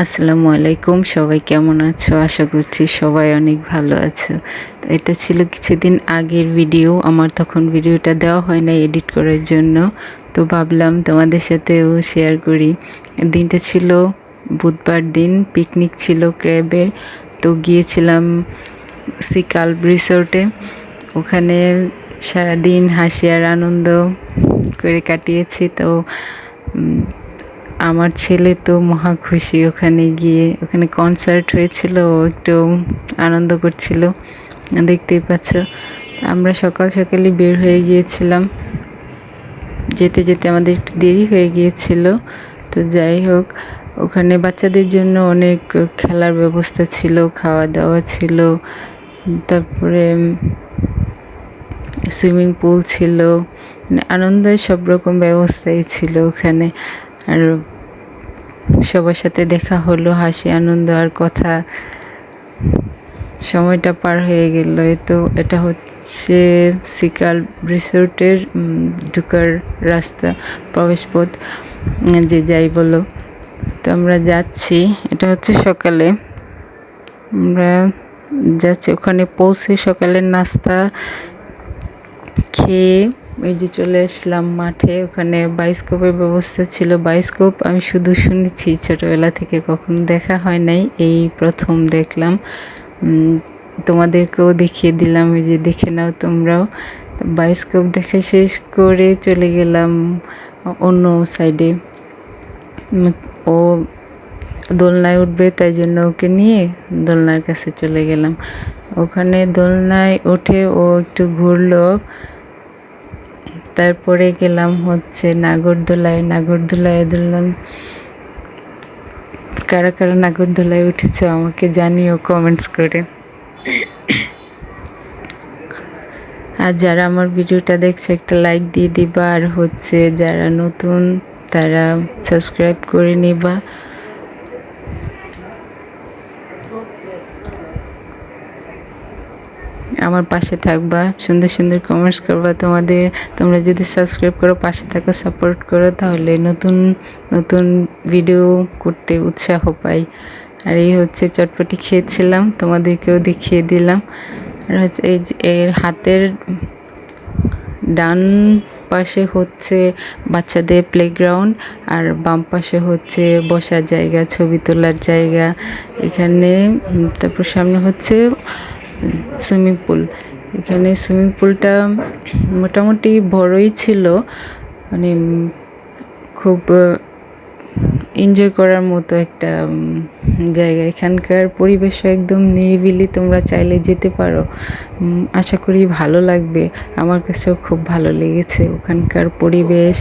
আসসালামু আলাইকুম, সবাই কেমন আছো? আশা করছি সবাই অনেক ভালো আছো। তো এটা ছিল কিছুদিন আগের ভিডিও, আমার তখন ভিডিওটা দেওয়া হয় না এডিট করার জন্য, তো ভাবলাম তোমাদের সাথেও শেয়ার করি। দিনটা ছিল বুধবার দিন, পিকনিক ছিল ক্র্যাবের। তো গিয়েছিলাম সিকাল রিসোর্টে। ওখানে সারাদিন হাসি আর আনন্দ করে কাটিয়েছি। তো আমার ছেলে তো মহা খুশি ওখানে গিয়ে। ওখানে কনসার্ট হয়েছিল, ও একটু আনন্দ করছিল, দেখতেই পাচ্ছ। আমরা সকাল সকালই বের হয়ে গিয়েছিলাম, যেতে যেতে আমাদের একটু দেরি হয়ে গিয়েছিল। তো যাই হোক, ওখানে বাচ্চাদের জন্য অনেক খেলার ব্যবস্থা ছিল, খাওয়া দাওয়া ছিল, তারপরে সুইমিং পুল ছিল, মানে আনন্দের সব রকম ব্যবস্থাই ছিল ওখানে। আর সবার সাথে দেখা হলো, হাসি আনন্দ আর কথা, সময়টা পার হয়ে গেল। তো এটা হচ্ছে সিকাল রিসোর্টের ঢুকার রাস্তা, প্রবেশপথ, যে যাই বলো। তো আমরা যাচ্ছি, এটা হচ্ছে সকালে আমরা যাচ্ছি। ওখানে পৌঁছে সকালের নাস্তা খেয়ে এই যে চলে আসলাম মাঠে। ওখানে বায়োস্কোপের ব্যবস্থা ছিল। বায়োস্কোপ আমি শুধু শুনেছি, ছোটোবেলা থেকে কখনো দেখা হয় নাই, এই প্রথম দেখলাম। তোমাদেরকেও দেখিয়ে দিলাম, এই যে দেখে নাও তোমরাও। বায়োস্কোপ দেখা শেষ করে চলে গেলাম অন্য সাইডে। ও দোলনায় উঠবে, তাই জন্য ওকে নিয়ে দোলনার কাছে চলে গেলাম। ওখানে দোলনায় উঠে ও একটু ঘুরলো। তারপরে গেলাম হচ্ছে নাগরদোলায়। নাগরদোলায় দুললাম। কারা কারা নাগরদোলায় উঠেছে আমাকে জানিও কমেন্টস করে। আর যারা আমার ভিডিওটা দেখছো একটা লাইক দিয়ে দিবা, আর হচ্ছে যারা নতুন তারা সাবস্ক্রাইব করে নিবা। আমার পাশে থাকবা, সুন্দর সুন্দর কমেন্টস করবা। তোমরা যদি সাবস্ক্রাইব করো, পাশে থাকো, সাপোর্ট করো, তাহলে নতুন নতুন ভিডিও করতে উৎসাহ পাই। আর এই হচ্ছে চটপটি খেয়েছিলাম, তোমাদেরকেও দেখিয়ে দিলাম। আর হচ্ছে এই যে এর হাতের ডান পাশে হচ্ছে বাচ্চাদের প্লেগ্রাউন্ড, আর বাম পাশে হচ্ছে বসার জায়গা, ছবি তোলার জায়গা এখানে। তারপর সামনে হচ্ছে সুইমিং পুল। এখানে সুইমিং পুলটা মোটামুটি বড়ই ছিল, মানে খুব এনজয় করার মতো একটা জায়গা। এখানকার পরিবেশও একদম নিরিবিলি, তোমরা চাইলে যেতে পারো, আশা করি ভালো লাগবে। আমার কাছেও খুব ভালো লেগেছে ওখানকার পরিবেশ,